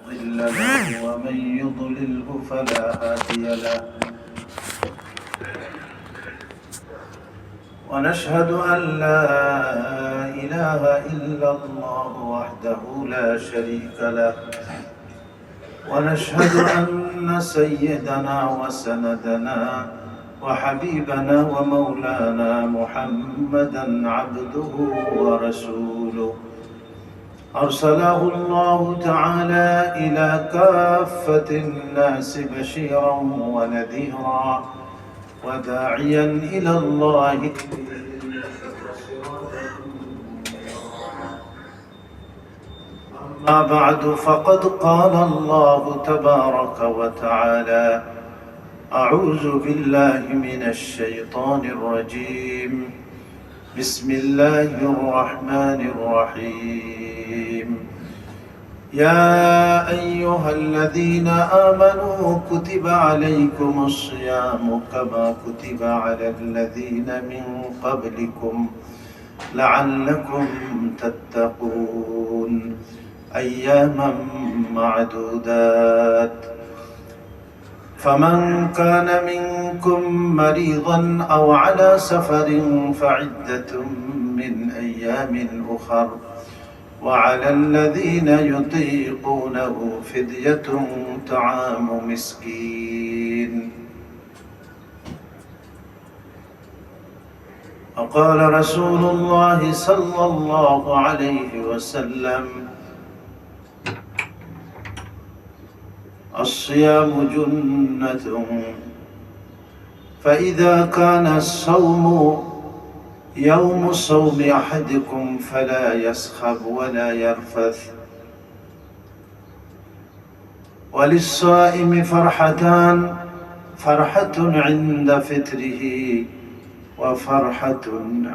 مضل له ومن يضلله فلا هادي له ونشهد أن لا إله إلا الله وحده لا شريك له ونشهد أن سيدنا وسندنا وحبيبنا ومولانا محمدا عبده ورسوله أرسله الله تعالى إلى كافة الناس بشيرا ونذيرا وداعيا إلى الله. أما بعد فقد قال الله تبارك وتعالى: أعوذ بالله من الشيطان الرجيم. بسم الله الرحمن الرحيم. يا أيها الذين آمنوا كتب عليكم الصيام كما كتب على الذين من قبلكم لعلكم تتقون أياما معدودات. فمن كان منكم مريضا أو على سفر فعدة من أيام أخر وعلى الذين يطيقونه فدية طعام مسكين. وقال رسول الله صلى الله عليه وسلم: الصيام جنة، فإذا كان الصوم يوم صوم أحدكم فلا يسخب ولا يرفث. وللصائم فرحتان: فرحة عند فطره وفرحة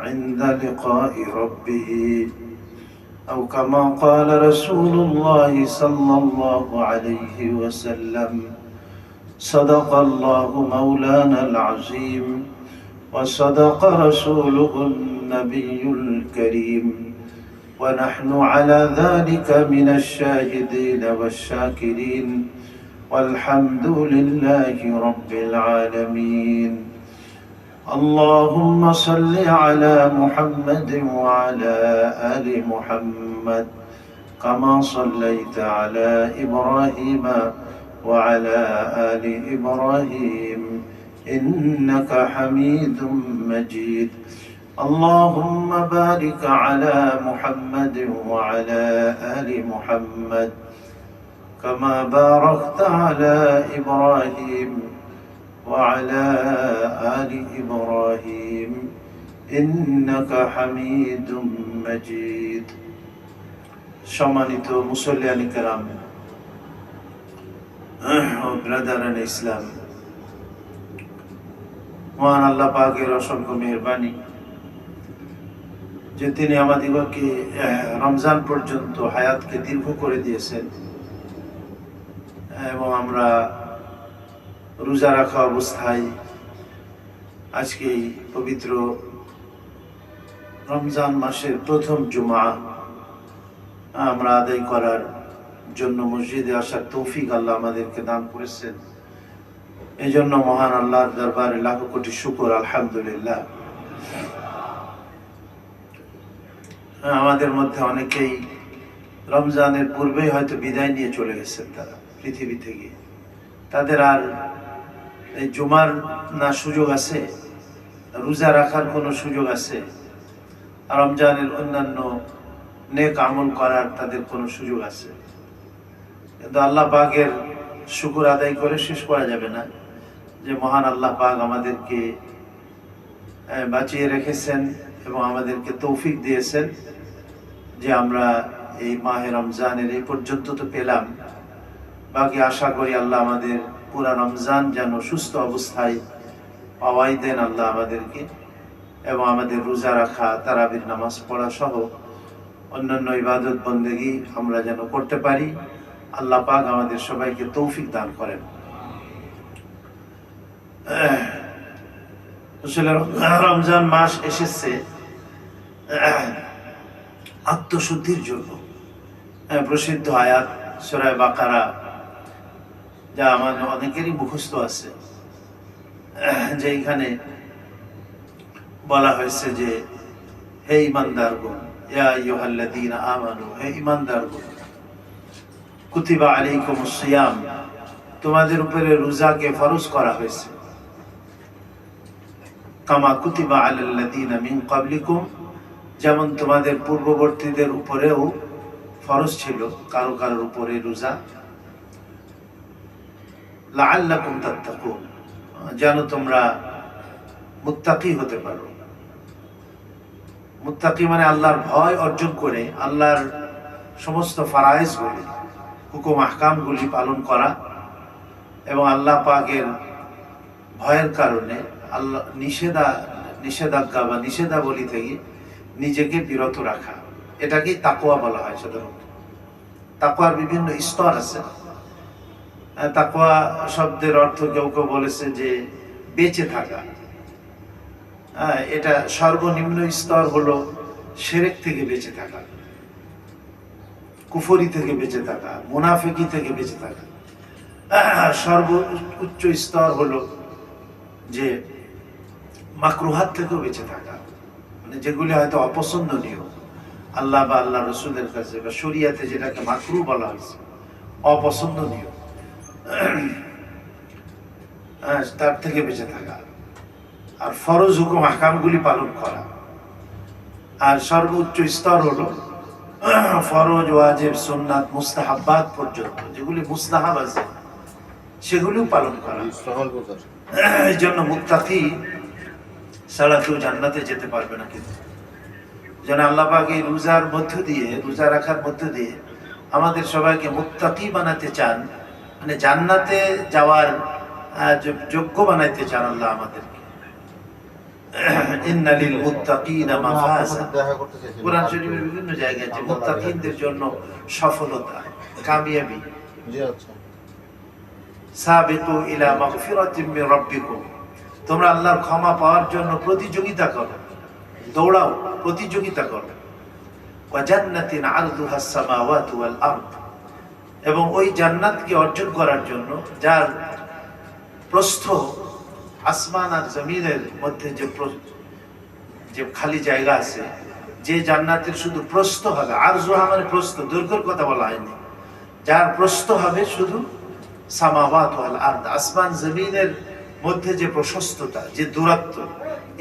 عند لقاء ربه، أو كما قال رسول الله صلى الله عليه وسلم: صدق الله مولانا العظيم وصدق رسوله النبي الكريم، ونحن على ذلك من الشاهدين والشاكرين، والحمد لله رب العالمين. اللهم صل على محمد وعلى آل محمد كما صليت على إبراهيم وعلى آل إبراهيم إنك حميد مجيد. اللهم بارك على محمد وعلى آل محمد كما باركت على إبراهيم وعلى آل إبراهيم إنك حميد مجيد. সম্মানিত মুসল্লিয়ান কিরাম ও ব্রাদারান ইসলাম, মহান আল্লাহ পাকের অসংখ্য মেহেরবানি যে তিনি আমাদিগকে রমজান পর্যন্ত হায়াতকে দীর্ঘ করে দিয়েছেন এবং আমরা রোজা রাখা অবস্থায় আজকে পবিত্র রমজান মাসের প্রথম জুমা আমরা আদায় করার জন্য মসজিদে আসার তৌফিক আল্লাহ আমাদেরকে দান করেছেন। এই জন্য মহান আল্লাহর দরবারে লাখো কোটি শুকর, আলহামদুলিল্লাহ। আমাদের মধ্যে অনেকেই রমজানের পূর্বেই হয়তো বিদায় নিয়ে চলে গেছেন তারা পৃথিবী থেকে। তাদের আর এই জুমার না সুযোগ আছে, রোজা রাখার কোনো সুযোগ আছে, রমজানের অন্যান্য নেক আমল করার তাদের কোনো সুযোগ আছে? কিন্তু আল্লাহ পাকের শুকর আদায় করে শেষ করা যাবে না যে মহান আল্লাহ পাক আমাদেরকে বাঁচিয়ে রেখেছেন এবং আমাদেরকে তৌফিক দিয়েছেন যে আমরা এই মাহে রমজানের এই পর্যন্ত তো পেলাম। বাকি আশা করি আল্লাহ আমাদের পুরা রমজান যেন সুস্থ অবস্থায় পাওয়াই দেন আল্লাহ আমাদেরকে, এবং আমাদের রোজা রাখা, তারাবির নামাজ পড়া সহ অন্যান্য ইবাদত বন্দেগী আমরা যেন করতে পারি। আল্লাহ পাক আমাদের সবাইকে তৌফিক দান করেন। রমজান মাস এসেছে আত্মশুদ্ধির জন্য। প্রসিদ্ধ আয়াত সূরা বাকারা, যা আমাদের অনেকেরই মুখস্থ আছে, যে এখানে বলা হয়েছে যে হে ঈমানদারগণ, ইয়া আইয়ুহাল্লাযীনা আমানু, হে ঈমানদারগণ, কুতিবা আলাইকুমুস সিয়াম, তোমাদের উপরে রোজাকে ফরজ করা হয়েছে, কামা কুতিবা আলাল্লাযীনা মিন ক্বাবলিকুম, যেমন তোমাদের পূর্ববর্তীদের উপরেও ফরজ ছিল কারো কারোর উপরে রোজা, লাআল্লাকুম তাত্তাকুন, যেন তোমরা মুত্তাকি হতে পারো। মুত্তাকি মানে আল্লাহর ভয় অর্জন করে আল্লাহর সমস্ত ফারায়েজগুলি, হুকুম আহকামগুলি পালন করা এবং আল্লাহ পাকের ভয়ের কারণে আল্লাহ নিষেধাজ্ঞা বা নিষেধাবলী থেকে নিজেকে বিরত রাখা, এটাকেই তাকওয়া বলা হয় সাধারণত। তাকওয়ার বিভিন্ন স্তর আছে। তাকওয়া শব্দের অর্থ কেউ কেউ বলেছে যে বেঁচে থাকা। এটা সর্বনিম্ন স্তর হলো শিরক থেকে বেঁচে থাকা, কুফরি থেকে বেঁচে থাকা, মুনাফিকি থেকে বেঁচে থাকা। সর্বোচ্চ স্তর হলো যে মাকরুহাত থেকেও বেঁচে থাকা, মানে যেগুলি হয়তো অপছন্দনীয় আল্লাহ বা আল্লাহ রসুলের কাছে বা শরিয়াতে যেটাকে মাকরু বলা হয়েছে, অপছন্দনীয়, তার থেকে বেঁচে থাকা। আর ফরজ হুকুম আহকামগুলি পালন করা। আর সর্বোচ্চ স্তর হলো ফরজ, ওয়াজিব, সুন্নাত, মুস্তাহাব্বাত পর্যন্ত যেগুলি মুস্তাহাব আছে সেগুলিও পালন করা। এই জন্য মুত্তাকি ছাড়া কেউ জান্নাতে যেতে পারবে না। কিন্তু যেন আল্লাহ পাক এই রোজার মধ্য দিয়ে, রোজা রাখার মধ্য দিয়ে আমাদের সবাইকে মুত্তাকি বানাতে চান, মানে জান্নাতে যাওয়ার যোগ্য বানাইতে চান আল্লাহ আমাদেরকে। ইন্নালিল মুত্তাকিনা মাফাজা, কুরআন শরীফের বিভিন্ন জায়গায় আছে মুত্তাকিনদের জন্য সফলতা, কামিয়াবি। সাবিকু ইলা মাগফিরাতিম মির রাব্বিকুম, তোমরা আল্লাহর ক্ষমা পাওয়ার জন্য প্রতিযোগিতা করো, দৌড়াও, প্রতিযোগিতা করো। ওয়া জান্নাতিন আরদুহাস সামাওয়াতু ওয়াল আরদ, এবং ওই জান্নাতকে অর্জন করার জন্য যার প্রস্থ আসমান আর জমিনের মধ্যে যে খালি জায়গা আছে, যে জান্নাতের শুধু প্রস্থ হবে, আরজুহা মানে প্রস্থ, দৈর্ঘ্যের কথা বলা হয়নি, যার প্রস্থ হবে শুধু সামাওয়াত ওয়াল আরদ, আসমান জমিনের মধ্যে যে প্রশস্ততা, যে দূরত্ব,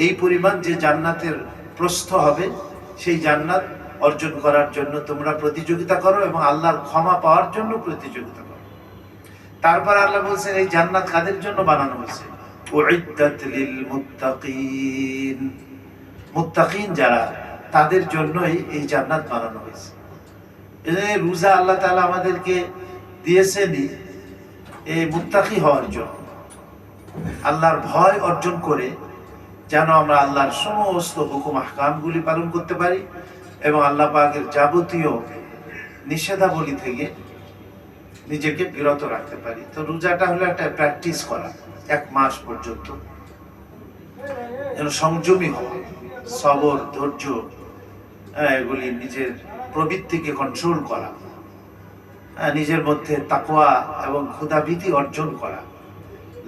এই পরিমাণ যে জান্নাতের প্রস্থ হবে, সেই জান্নাত অর্জন করার জন্য তোমরা প্রতিযোগিতা করো এবং আল্লাহর ক্ষমা পাওয়ার জন্য প্রতিযোগিতা করো। তারপর আল্লাহ বলছেন এই জান্নাত কাদের জন্য বানানো হয়েছে? উইদ্দাত লিল মুত্তাকিন, মুত্তাকিন যারা, তাদের জন্যই এই জান্নাত বানানো হয়েছে। এই রোজা আল্লাহ তাআলা আমাদেরকে দিয়েছেনই এই মুত্তাকি হওয়ার জন্য, আল্লাহর ভয় অর্জন করে যেন আমরা আল্লাহর সমস্ত হুকুম আহকামগুলি পালন করতে পারি এবং আল্লাহ পাকের যাবতীয় নিষেধাবলী থেকে নিজেকে বিরত রাখতে পারি। তো রোজাটা হলো একটা প্র্যাকটিস করা, 1 মাস পর্যন্ত যেন সংযমী হওয়া, সবর, ধৈর্য, এগুলি নিজের প্রবৃত্তিকে কন্ট্রোল করা, নিজের মধ্যে তাকওয়া এবং ক্ষুধাভীতি অর্জন করা,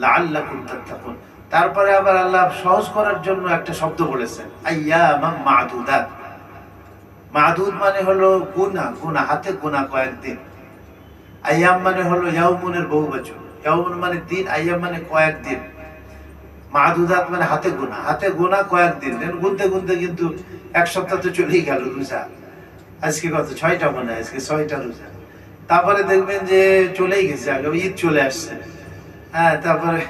লাআল্লাকুম তাত্তাকুন। তারপরে আবার আল্লাহ সহজ করার জন্য একটা শব্দ বলেছেন, আইয়ামাম মা'দুদাত। মা'দুদ মানে হলো গুনাহ, গুনাহ, হাতে গুনাহ কয়েকদিন। আইয়াম মানে হলো ইয়াউমুনের বহুবচন, ইয়াউমুন মানে দিন, আইয়াম মানে কয়েকদিন। মা'দুদাত মানে হাতে গোনা, হাতে গোনা কয়েকদিন, গুনতে গুনতে কিন্তু 1 সপ্তাহ তো চলেই গেল রোজা। আজকে কত, 6টা মনে হয়, আজকে 6টা রোজা। তারপরে দেখবেন যে চলেই গেছে, আগে ঈদ চলে আসছে। তারপরে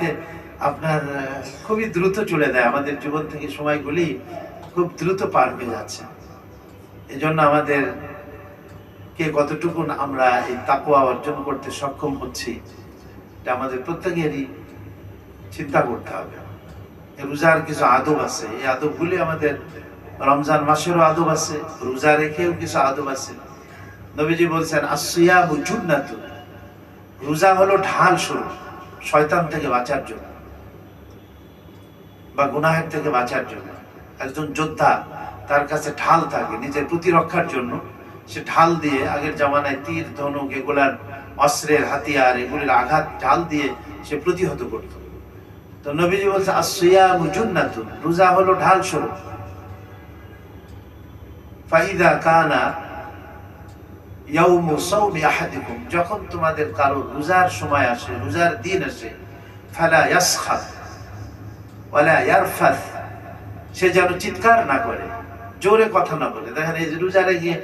আপনার খুবই দ্রুত চলে যায়, আমাদের জীবন থেকে সময়গুলি খুব দ্রুত পার হয়ে যাচ্ছে। এই জন্য আমাদের কে কতটুকু আমরা এই তাকওয়া অর্জন করতে সক্ষম হচ্ছি, এটা আমাদের প্রত্যেকেরই চিন্তা করতে হবে। রোজার কিছু আদব আছে, এই আদবগুলি আমাদের রমজান মাসেরও আদব আছে, রোজা রেখেও কিছু আদব আছে। নবীজি বলছেন আসসিয়ামু জুন্নাতুন, রোজা হলো ঢাল স্বরূপ শয়তান থেকে বাঁচার জন্য বা গুনাহের থেকে বাঁচার জন্য। একজন যোদ্ধা, তার কাছে ঢাল থাকে নিজের প্রতিরক্ষার জন্য, সে ঢাল দিয়ে, আগের জামানায় তীর, ধনুক এগুলার অস্ত্রের হাতিয়ার এগুলির আঘাত ঢাল দিয়ে সে প্রতিহত করত। তো নবীজি বলছে আসসিয়ামু জুন্নাতুন, রোজা হলো ঢাল স্বরূপ। ফাইদা কানা ইয়াউমু সাওমি আহাদিকুম, যখন তোমাদের কারো রোজার সময় আসে, রোজার দিন আসে, ফালা ইয়াসখাত ওয়ালা ইয়ারফাস, সে যেন চিৎকার না করে, জোরে কথা না বলে। দেখেন এই যে রোজারে গিয়ে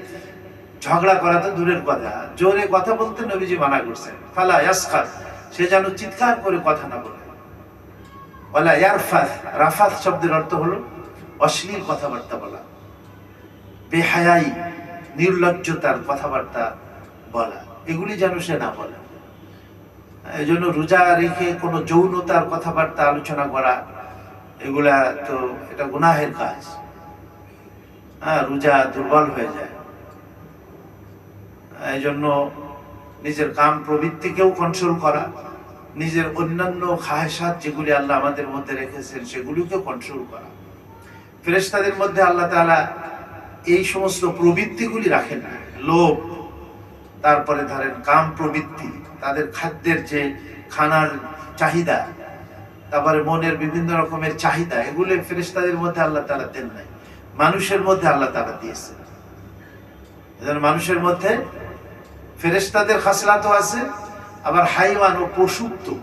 ঝগড়া করা তো দূরের কথা, জোরে কথা বলতে নবীজি মানা করছেন। ফালা ইয়াসখাত, সে যেন চিৎকার করে কথা না বলে। ওয়ালা ইয়ারফাস, রাফাস শব্দের অর্থ হলো অশ্লীল কথাবার্তা বলা, বেহায়াই, নির্লজ্জতার কথাবার্তা বলা, এগুলি যেন সে না বলে। এই জন্য রোজা রেখে কোনো যৌনতার কথাবার্তা আলোচনা করা, এগুলা তো এটা গুনাহের কাজ। রোজা দুর্বল হয়ে যায়। এই জন্য নিজের কাম প্রবৃত্তিকেও কন্ট্রোল করা, নিজের অন্যান্য খায়সাত যেগুলি আল্লাহ আমাদের মধ্যে রেখেছেন সেগুলিকে কন্ট্রোল করা। ফেরেশতাদের মধ্যে আল্লাহ তাআলা এই সমস্ত প্রবৃত্তিগুলি রাখেন না। লোভ, তারপরে ধরেন কাম প্রবৃত্তি, তাদের খাদ্যের যে খানার চাহিদা, তারপরে মনের বিভিন্ন রকমের চাহিদা, এগুলো ফেরেশতাদের মধ্যে আল্লাহ তাআলা দেন নাই, মানুষের মধ্যে আল্লাহ তাআলা দিয়েছে। এজন্য মানুষের মধ্যে ফেরেশতাদের খাসলাতও আছে, আবার হাইওয়ান ও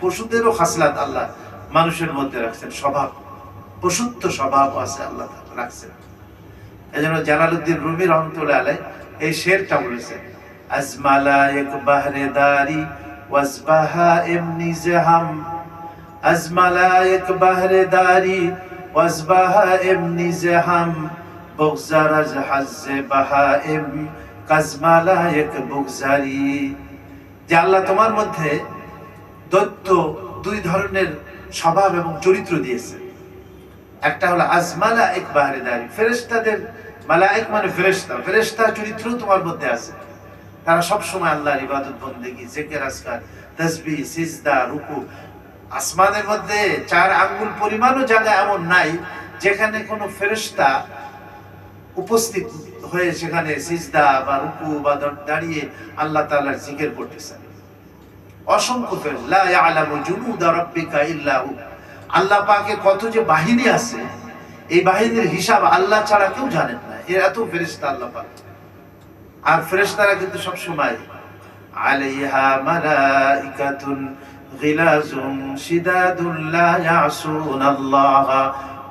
পশুদেরও খাসলাত আল্লাহ মানুষের মধ্যে রাখছেন। স্বভাব, পশুত্ব স্বভাব আছে আল্লাহ তাআলা রাখছেন। এজন্য জালালউদ্দিন রুমি রহমাতুল্লাহ আলাইহি এই শেরটা বলেছেন, আজমালায়েক বাহরে দারি ওয়াসবাহা এমনি জাহাম, আজমালায়েক বাহরে দারি ওয়াসবাহা এমনি জাহাম, বগজারাজ হাজ্জে বাহাইম কাজমালায়েক বুগজারি। যে আল্লাহ তোমার মধ্যে দৈত্য দুই ধরনের স্বভাব এবং চরিত্র দিয়েছে। একটা হলো আজমালায়েক বাহরে দারি, ফেরেশতাদের, মালায়েক মানে ফেরেশতা, ফেরেশতা চরিত্র তোমার মধ্যে আছে। তারা সব সময় আল্লাহর ইবাদত বন্দেগী, জিকির আজকার, তাসবিহ, সিজদা, রুকু। আসমানের মধ্যে 4 আঙ্গুল পরিমাণও জায়গা এমন নাই যেখানে কোনো ফেরেশতা উপস্থিত হয়ে সেখানে সিজদা বা রুকু বা দাঁড়িয়ে আল্লাহ তাআলার জিকির করতেছেন। অসংখ্য ফেরেশতা, লা ইয়ালামু জুনুদা রাব্বিকা ইল্লা হু, আল্লাহ পাকের কত যে বাহিনী আছে, এই বাহিনীর হিসাব আল্লাহ ছাড়া কেউ জানেন না। এর এত ফেরেশতা আল্লাহ পাক। আর ফেরেশতারা কিন্তু সব সময় আলাইহা মালাইকাতুন গিলাজুন শিদাদুন লা ইয়াসুনাল্লাহা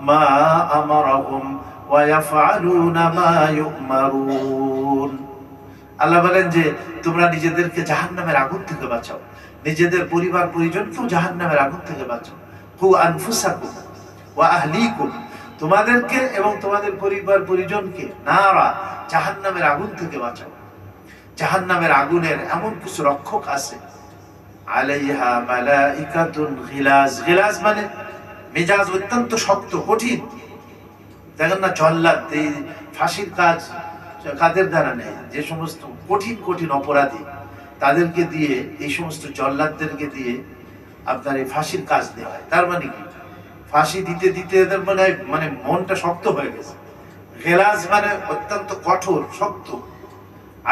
মা আমারাহুম ওয়া ইয়াফআলুনা মা ইউমারুন। আল্লাহ বলেন যে তোমরা নিজেদেরকে জাহান্নামের আগুন থেকে বাঁচাও, নিজেদের পরিবার পরিজনকেও জাহান্নামের আগুন থেকে বাঁচাও। কু আনফুসাকুম ওয়া আহলিকুম, তোমাদেরকে এবং তোমাদের পরিবার পরিজনকে নারা, জাহান্নামের আগুন থেকে বাঁচাও। জাহান্নামের আগুনের এমন কিছু রক্ষক আছে, আলাইহা মালাইকাতুন গিলাজ, গিলাজ মানে মেজাজ অত্যন্ত শক্ত, কঠিন। দেখেন না জল্লাদ, এই ফাঁসির কাজ কাদের দ্বারা নেই, যে সমস্ত কঠিন কঠিন অপরাধী তাদেরকে দিয়ে, এই সমস্ত জল্লাদদেরকে দিয়ে আপনার এই ফাঁসির কাজ দেওয়া হয়। তার মানে কি, ফাঁসি দিতে দিতে এদের মানে মনটা শক্ত হয়ে গেছে। গেলাজ মানে অত্যন্ত কঠোর, শক্ত।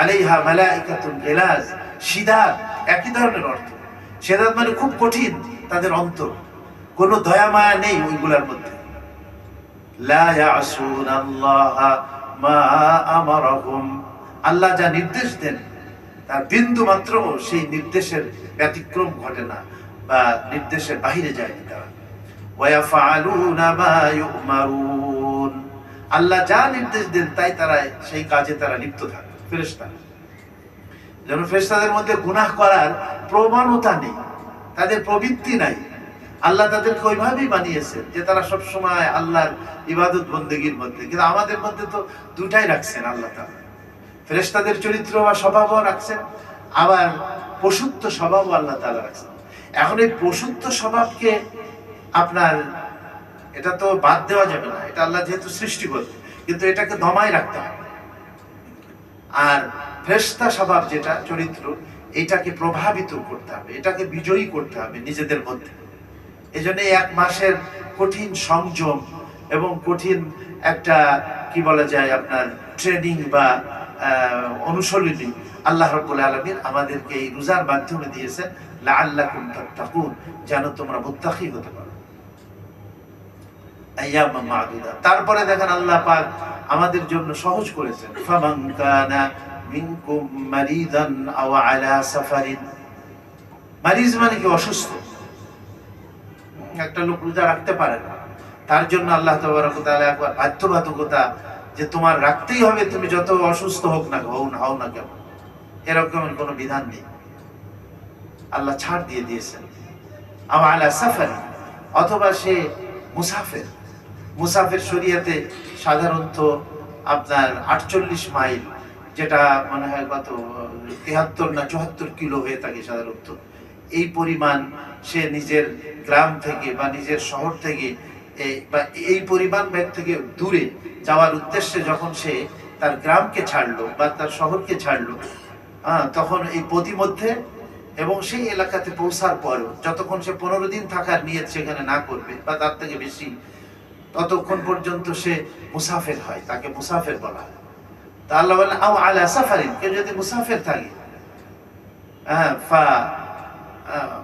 আলাইহা মালাইকাতুন গিলাজ, শিদাদ একই ধরনের অর্থ। শিদাদ মানে খুব কঠিন তাদের অন্তর, কোনো দয়া মায়া নেই ওইগুলোর মধ্যে। লা ইয়াসুনাল্লাহা মা আমারাহুম, আল্লাহ যা নির্দেশ দেন তার বিন্দু মাত্র সেই নির্দেশের ব্যতিক্রম ঘটে না বা নির্দেশের বাইরে যায় না তারা। ওয়া ইয়াফআলুনা মা ইউমারুন, আল্লাহ যা নির্দেশ দেন তাই তারা সেই কাজে তারা লিপ্ত থাকে। ফেরেশতা যেন ফেরেশতাদের মধ্যে গুনাহ করার প্রবণতা নেই, তাদের প্রবৃত্তি নাই। আল্লাহ তাদেরকে ওইভাবেই বানিয়েছেন যে তারা সব সময় আল্লাহর ইবাদত বন্দেগীর মধ্যে। কিন্তু আমাদের মধ্যে তো দুটাই রাখছেন আল্লাহ তাআলা, ফেরেশতাদের চরিত্র বা স্বভাবও রাখছেন, আবার পশুত্ব স্বভাবও আল্লাহ তাআলা রাখছেন। এখন এই পশুত্ব স্বভাবকে আপনার, এটা তো বাদ দেওয়া যাবে না, এটা আল্লাহ যেহেতু সৃষ্টি করবে, কিন্তু এটাকে দমায় রাখতে হবে। আর ফেরেশতা স্বভাব যেটা চরিত্র, এটাকে প্রভাবিত করতে হবে, এটাকে বিজয়ী করতে হবে নিজেদের মধ্যে। এই জন্য 1 মাসের কঠিন সংযম এবং কঠিন একটা কি বলা যায় আপনার ট্রেনিং বা অনুশীলনী আল্লাহ রাব্বুল আলামিন আমাদেরকে এই রোজার মাধ্যমে দিয়েছেন, লাআল্লাকুম তাত্তাকুন, যেন তোমরা মুত্তাকি হতে পারো। আইয়াম মা'দুদা, তারপরে দেখেন আল্লাহ পাক আমাদের জন্য সহজ করেছেন, ফামান কানা মিনকুম মারিদান আও আলা সাফারিন। মারিজ মানে কি? অসুস্থ। একটা লোক রোজা রাখতে পারে না, তার জন্য আল্লাহ তাবারক ওয়া তাআলা একবার বাধ্যবাধকতা যে তোমার রাখতেই হবে, তুমি যত অসুস্থ হোক না হও না কেন, এরকম কোনো বিধান নেই, আল্লাহ ছাড় দিয়ে দিয়েছেন। আও আলা সাফারিন, অথবা সে মুসাফির। মুসাফির শরীয়তে সাধারণত আপনার 48 মাইল, যেটা মনে হয় কত 73 না 74 কিলো হয়ে থাকে সাধারণত, এই পরিমাণ সে নিজের গ্রাম থেকে বা নিজের শহর থেকে বা এই পরিমাণ ব্যাগ থেকে দূরে যাওয়ার উদ্দেশ্যে যখন সে তার গ্রামকে ছাড়লো বা তার শহরকে ছাড়লো, তখন এই প্রতিমধ্যে এবং সেই এলাকাতে পৌঁছার পরও যতক্ষণ সে 15 দিন থাকার নিয়ত সেখানে না করবে বা তার থেকে বেশি, ততক্ষণ পর্যন্ত সে মুসাফির হয়, তাকে মুসাফির বলা হয়। তা আল্লাহ বলেন আও আলা সাফারিন, কেউ যদি মুসাফির থাকে,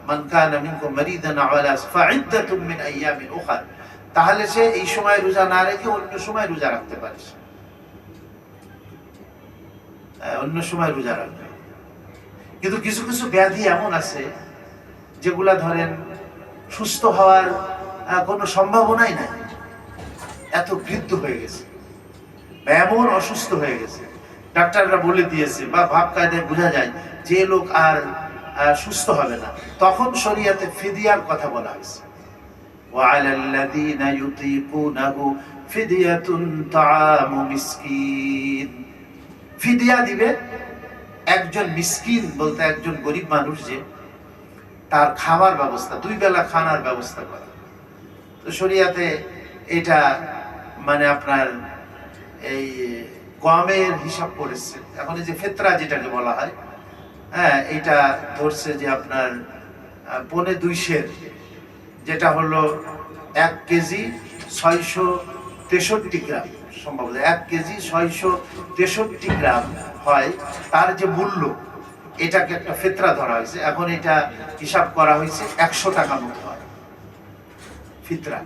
মান কানা মিনকুম মারিদান আও আলা ফাইদ্দাতুম মিন আইয়ামিন উখর, তাহলে সে এই সময় রোজা না রেখে অন্য সময় রোজা রাখতে পারে, অন্য সময় রোজা রাখবে। কিন্তু কিছু কিছু ব্যাধি এমন আছে যেগুলা ধরেন সুস্থ হওয়ার কোনো সম্ভাবনাই নাই, এত বৃদ্ধ হয়ে গেছে, এমন অসুস্থ হয়ে গেছে, ডাক্তাররা বলে দিয়েছে বা ভাব কায়দায় বোঝা যায় যে লোক আর সুস্থ হবে না, তখন শরীয়তে ফিদিয়ার কথা বলা হয়েছে। ওয়ালাল্লাযীনা ইউতীকুনাহু ফিদিয়াতুন তাআমু মিসকিন, ফিদিয়া দিবে একজন মিসকিন বলতে একজন গরিব মানুষ, যে তার খাবার ব্যবস্থা, 2 বেলা খানার ব্যবস্থা করে। তো শরীয়তে এটা মানে আপনার এই গমের হিসাব করেছে। এখন এই যে ফিতরা যেটাকে বলা হয়, এটা ধরছে যে আপনার 2.25 সের, যেটা হলো 1 কেজি 663 গ্রাম, সম্ভবত 1 কেজি 663 গ্রাম হয়, তার যে মূল্য, এটাকে একটা ফিতরা ধরা হয়েছে। এখন এটা হিসাব করা হয়েছে 100 টাকা মতো হয় ফিতরা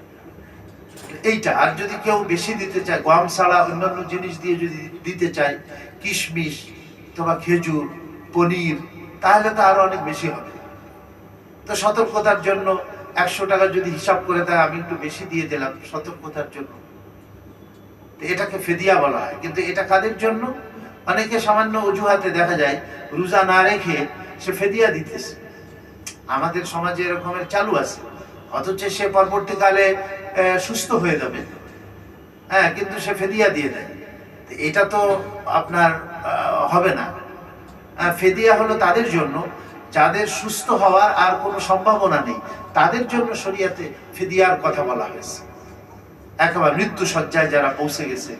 এইটা। আর যদি কেউ বেশি দিতে চায়, গম ছাড়া অন্যান্য জিনিস দিয়ে যদি দিতে চায়, কিশমিশ অথবা খেজুর, পনির, তাহলে তো আরো অনেক বেশি হবে। তো সতর্কতার জন্য 100 টাকা যদি হিসাব করে দেয়, আমি একটু বেশি দিয়ে দিলাম সতর্কতার জন্য, এটাকে ফিদিয়া বলা হয়। কিন্তু এটা কাদের জন্য? অনেকে সামান্য অজুহাতে দেখা যায় রোজা না রেখে সে ফিদিয়া দিতেছে, আমাদের সমাজে এরকমের চালু আছে, অথচ সে পরবর্তীকালে সুস্থ হয়ে যাবে, কিন্তু সে ফিদিয়া দিয়ে দেয়। এটা তো আপনার হবে না। ফিদিয়া হলো তাদের জন্য যাদের সুস্থ হওয়ার আর কোনো সম্ভাবনা নেই, তাদের জন্য শরীয়তে ফিদিয়ার কথা বলা হয়েছে। একেবারে মৃত্যু শয্যায় যারা পৌঁছে গেছে,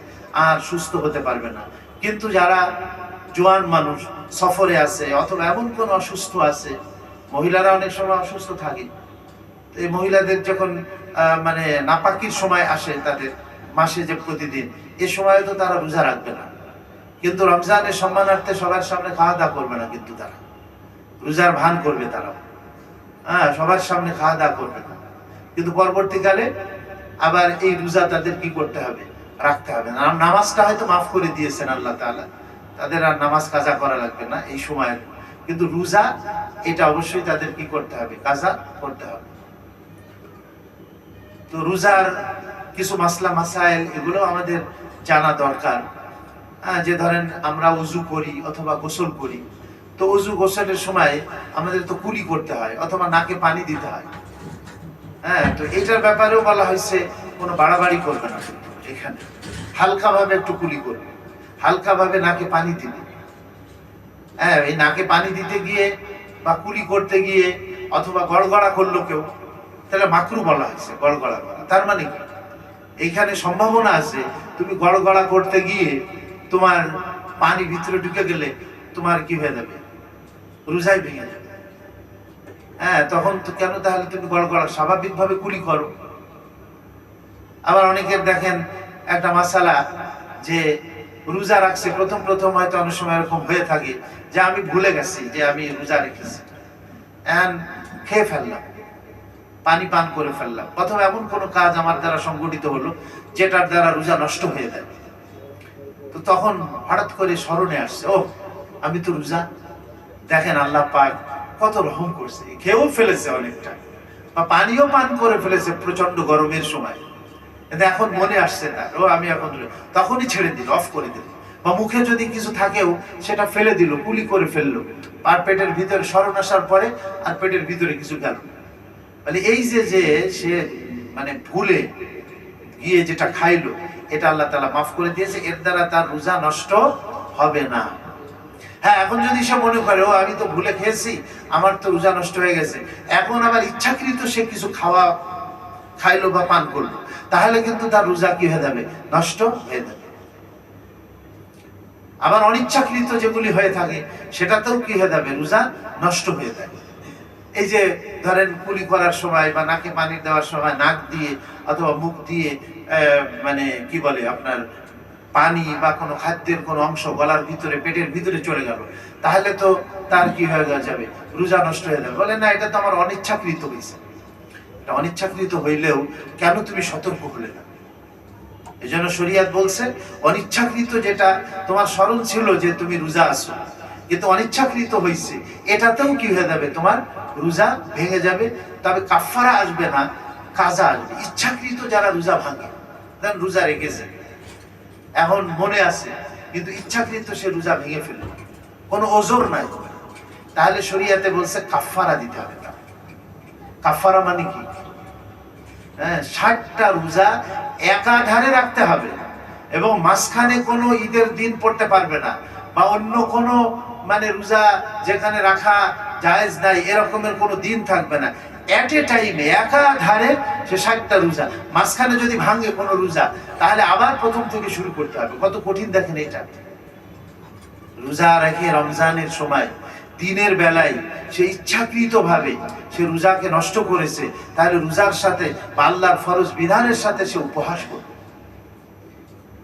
আর সুস্থ হতে পারবে না, কিন্তু যারা জোয়ান মানুষ, সফরে আছে, অথবা এমন কোন অসুস্থ আছে, মহিলারা অনেক সময় অসুস্থ থাকে, এই মহিলাদের যখন মানে নাপাকির সময় আসে, তাদের মাসে যে প্রতিদিন, এ সময় তো তারা রোজা রাখবে না, কিন্তু রমজানের সম্মানার্থে সবার সামনে খাওয়া দাওয়া করবে না, কিন্তু তারা রোজার ভান করবে, তারা সবার সামনে খাওয়া দাওয়া করবে না, কিন্তু পরবর্তীকালে আবার এই রোজা তাদের কি করতে হবে? রাখতে হবে। নামাজটা হয়তো মাফ করে দিয়েছেন আল্লাহ তাআলা, তাদের আর নামাজ কাজা করা লাগবে না এই সময়ের, কিন্তু রোজা এটা অবশ্যই তাদের কি করতে হবে? কাজা করতে হবে। তো রোজার কিছু মাসলা মাসাইল, এগুলো আমাদের জানা দরকার। যে ধরেন আমরা ওযু করি অথবা গোসল করি, তো ওযু গোসলের সময় আমাদের তো কুলি করতে হয় অথবা নাকে পানি দিতে হয়। তো এটার ব্যাপারেও বলা হয়েছে কোনো বাড়াবাড়ি করবে না, এখানে হালকা ভাবে একটু কুলি করবে, হালকা ভাবে নাকে পানি দিবে। এই নাকে পানি দিতে গিয়ে বা কুলি করতে গিয়ে অথবা গড়গড়া করলো কেউ, তাহলে মাকরু বলা হয়েছে গড়গড়া করা। তার মানে কি? এইখানে সম্ভাবনা আছে তুমি গড়গড়া করতে গিয়ে তোমার পানি ভিতরে ঢুকে গেলে তোমার কি হয়ে যাবে? রোজাই ভেঙে যাবে। তখন তো কেন তাহলে তুমি গড়গড়া স্বাভাবিক ভাবে কুলি করো। আবার অনেকের দেখেন একটা মাসালা যে রোজা রাখছে, প্রথম প্রথম হয়তো অনেক সময় এরকম হয়ে থাকে যে আমি ভুলে গেছি যে আমি রোজা রেখেছি, খেয়ে ফেললাম, পানি পান করে ফেললাম, অথবা এমন কোনো কাজ আমার দ্বারা সংগঠিত হলো যেটার দ্বারা রোজা নষ্ট হয়ে যায়। তো তখন হঠাৎ করে স্মরণে আসছে, ও আমি তো রোজা, দেখেন আল্লাহ পাক কত রহম করছে, খেয়েও ফেলেছে অনেকটা, বা পানিও পান করে ফেলেছে প্রচন্ড গরমের সময়, কিন্তু এখন মনে আসছে না, ও আমি এখন, তখনই ছেড়ে দিল, অফ করে দিল। বা মুখে যদি কিছু থাকেও সেটা ফেলে দিল, কুলি করে ফেললো, আর পেটের ভিতরে স্মরণ আসার পরে আর পেটের ভিতরে কিছু গেল। মানে এই যে যে সে মানে ভুলে গিয়ে যেটা খাইলো, এটা আল্লাহ তাআলা মাফ করে দিয়েছে, এর দ্বারা তার রোজা নষ্ট হবে না। হ্যাঁ, এখন যদি সে মনে করে ও আমি তো ভুলে খেয়েছি, আমার তো রোজা নষ্ট হয়ে গেছে, এখন আবার ইচ্ছাকৃত সে কিছু খাইলো বা পান করলো, তাহলে কিন্তু তার রোজা কি হয়ে যাবে, নষ্ট হয়ে যাবে। আবার অনিচ্ছাকৃত যেগুলি হয়ে থাকে সেটাতেও কি হয়ে যাবে, রোজা নষ্ট হয়ে যাবে। এই যে ধরেন কুলি করার সময় বা নাকে পানি দেওয়ার সময় নাক দিয়ে অথবা মুখ দিয়ে মানে কি বলে আপনার পানি বা কোনো খাদ্যের কোনো অংশ গলার ভিতরে পেটের ভিতরে চলে গেল, তাহলে তো তার কি হয়ে যাবে, রোজা নষ্ট হয়ে যাবে। বলে না, এটা তো আমার অনিচ্ছাকৃত হয়েছে। এটা অনিচ্ছাকৃত হইলেও কেন তুমি সতর্ক হলে না? এই জন্য শরীয়ত বলছে অনিচ্ছাকৃত যেটা তোমার স্মরণ ছিল যে তুমি রোজা আছো, কিন্তু অনিচ্ছাকৃত হয়েছে, এটাতেও কি হয়ে যাবে, তোমার রোজা ভেঙে যাবে। তবে কাফারা আসবে না, কাজা আসবে। ইচ্ছাকৃত যারা রোজা ভাঙে, দেন রোজা রেখেছে, এখন মনে আছে কিন্তু ইচ্ছাকৃত সে রোজা ভেঙে ফেলল, কোনো ওজর নাই, তাহলে শরীয়তে বলছে কাফারা দিতে হবে। কাফারা মানে কি? 60টা রোজা একাধারে রাখতে হবে, এবং মাঝখানে কোনো ঈদের দিন পড়তে পারবে না, বা অন্য কোনো মানে রোজা যেখানে রাখা জায়েজ নাই এরকমের কোনো দিন থাকবে না। এট এ টাইমে একাধারে সে 60টা রোজা, মাঝখানে যদি ভাঙে কোনো রোজা, তাহলে আবার প্রথম থেকে শুরু করতে হবে। কত কঠিন দেখেন এটা। রোজা রেখে রমজানের সময় দিনের বেলায় সে ইচ্ছাকৃত ভাবে সে রোজাকে নষ্ট করেছে, তাহলে রোজার সাথে বা আল্লাহর ফরজ বিধানের সাথে সে উপহাস করবে।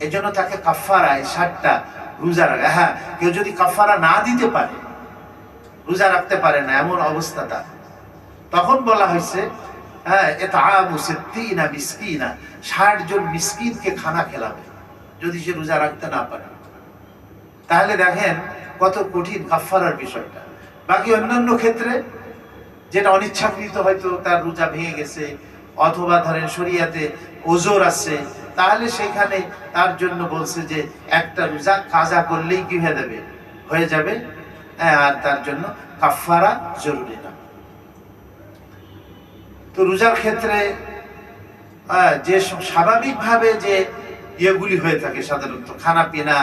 এই জন্য তাকে কাফারায় 60টা রোজা রাখে। হ্যাঁ, কেউ যদি কাফারা না দিতে পারে, রোজা রাখতে পারে না, এমন অবস্থা তার, তখন বলা হয়েছে হ্যাঁ ইতআমু 60 জন মিসকিনকে খানা খেলাবে, যদি সে রোজা রাখতে না পারে। তাহলে দেখেন কত কঠিন কাফারার বিষয়টা। বাকি অন্যান্য ক্ষেত্রে যেটা অনিচ্ছাকৃত, হয়তো তার রোজা ভেঙে গেছে, অথবা ধরেন শরীয়তে ওজর আছে, তাহলে সেখানে তার জন্য বলছে যে একটা রোজা কাজা করলেই কি হয়ে যাবে, আর তার জন্য কাফারা জরুরি না। তো রোজার ক্ষেত্রে যে স্বাভাবিকভাবে যে ইয়েগুলি হয়ে থাকে, সাধারণত খানা পিনা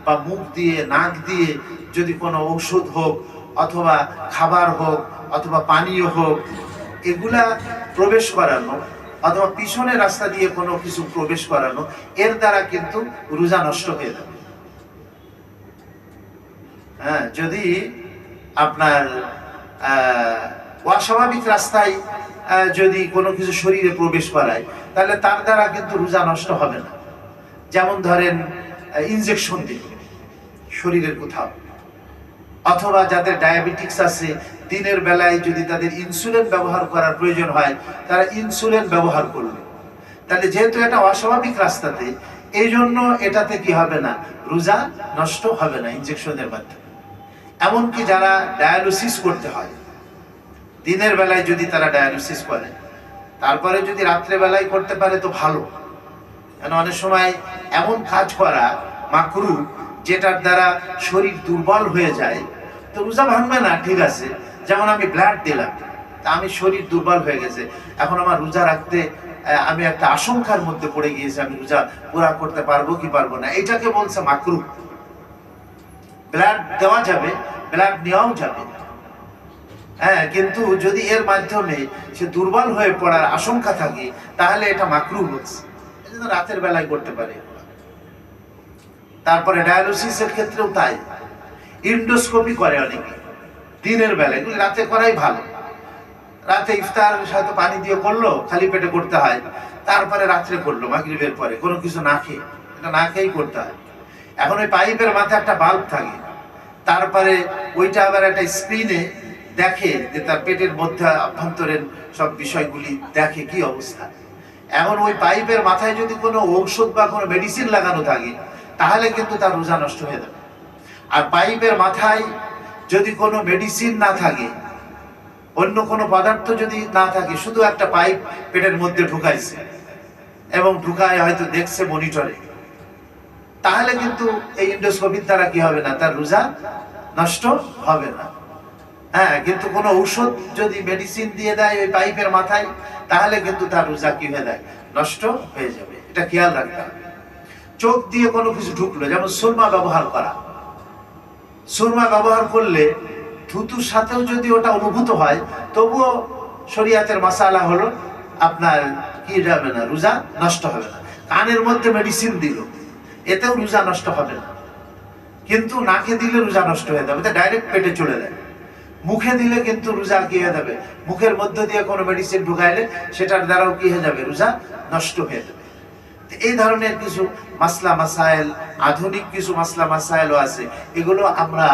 বা মুখ দিয়ে নাক দিয়ে যদি কোনো ঔষধ হোক অথবা খাবার হোক অথবা পানীয় হোক, এগুলা প্রবেশ করানো, অথবা পিছনের রাস্তা দিয়ে কোনো কিছু প্রবেশ করানো, এর দ্বারা কিন্তু রোজা নষ্ট হয়ে যাবে। হ্যাঁ, যদি আপনার অস্বাভাবিক রাস্তায় যদি কোনো কিছু শরীরে প্রবেশ করায়, তাহলে তার দ্বারা কিন্তু রোজা নষ্ট হবে না। যেমন ধরেন ইনজেকশন দিল শরীরের কোথাও, অথবা যাদের ডায়াবেটিক্স আছে, দিনের বেলায় যদি তাদের ইনসুলিন ব্যবহার করার প্রয়োজন হয়, তারা ইনসুলিন ব্যবহার করবে। তাহলে যেহেতু এটা অস্বাভাবিক রাস্তাতে, এই জন্য এটাতে কি হবে না, রোজা নষ্ট হবে না ইনজেকশনের মাধ্যমে। এমনকি যারা ডায়ালিসিস করতে হয়, দিনের বেলায় যদি তারা ডায়ালিসিস করে, তারপরে যদি রাত্রে বেলায় করতে পারে তো ভালো। কারণ অনেক সময় এমন কাজ করা মাকরু যেটার দ্বারা শরীর দুর্বল হয়ে যায়, তো রোজা ভাঙবে না, ঠিক আছে। যেমন আমি ব্লাড দিলাম, তা আমি শরীর দুর্বল হয়ে গেছে, এখন আমার রোজা রাখতে আমি একটা আশঙ্কার মধ্যে পড়ে গিয়েছি, আমি রোজা পুরা করতে পারবো কি পারবো না, এটাকে বলছে মাকরু। ব্লাড দেওয়া যাবে, ব্লাড নেওয়াও যাবে, হ্যাঁ, কিন্তু যদি এর মাধ্যমে সে দুর্বল হয়ে পড়ার আশঙ্কা থাকে, তাহলে এটা মাকরু হচ্ছে। এজন্য রাতের বেলায় করতে পারে। তারপরে ডায়ালিসিসের ক্ষেত্রেও তাই, ইন্ডোস্কোপি করে অনেকে দিনের বেলায়, এগুলো রাতে করাই ভালো। রাতে ইফতার হয়তো পানি দিয়ে করলো, খালি পেটে করতে হয়, তারপরে রাত্রে করলো মাগরিবের পরে কোনো কিছু না খেয়ে, এটা না খেয়েই করতে হয়। এখন ওই পাইপের মাথায় একটা বাল্ব থাকে, তারপরে ওইটা আবার একটা স্ক্রিনে দেখে যে তার পেটের মধ্যে অভ্যন্তরীণ সব বিষয়গুলি দেখে কি অবস্থা। এখন ওই পাইপের মাথায় যদি কোনো ঔষধ বা কোনো মেডিসিন লাগানো থাকে তাহলে কিন্তু তার রোজা নষ্ট হয়ে যাবে। আর পাইপের মাথায় যদি কোনো মেডিসিন না থাকে, অন্য কোনো পদার্থ যদি না থাকে, শুধু একটা পাইপ পেটের মধ্যে ঢুকাইছে এবং ঢুকায় হয়তো দেখছে মনিটরে, তাহলে কিন্তু এই ইন্ডোস্কোপির দ্বারা কি হবে না, তার রোজা নষ্ট হবে না। হ্যাঁ, কিন্তু কোনো ঔষধ যদি মেডিসিন দিয়ে দেয় ওই পাইপের মাথায়, তাহলে কিন্তু তার রোজা কি হয়ে যায়, নষ্ট হয়ে যাবে। এটা খেয়াল রাখতে হবে। চোখ দিয়ে কোনো কিছু ঢুকলো, যেমন সুরমা ব্যবহার করা, সুরমা ব্যবহার করলে থুতুর সাথেও যদি ওটা অনুভূত হয়, তবুও শরীয়তের মাসালা হলো আপনার কি যাবে না, রোজা নষ্ট হবে না। কানের মধ্যে মেডিসিন দিল, এতেও রোজা নষ্ট হবে না, কিন্তু নাকে দিলে রোজা নষ্ট হয়ে যাবে, ডাইরেক্ট পেটে চলে যায়। মুখে দিলে কিন্তু রোজা কি হয়ে যাবে, মুখের মধ্য দিয়ে কোনো মেডিসিন ঢুকাইলে সেটার দ্বারাও কি হয়ে যাবে, রোজা নষ্ট হয়ে যাবে। এই ধরনের কিছু মাসলা মাসাইল, আধুনিক কিছু মাসলা মাসাইলও আছে, এগুলো আমরা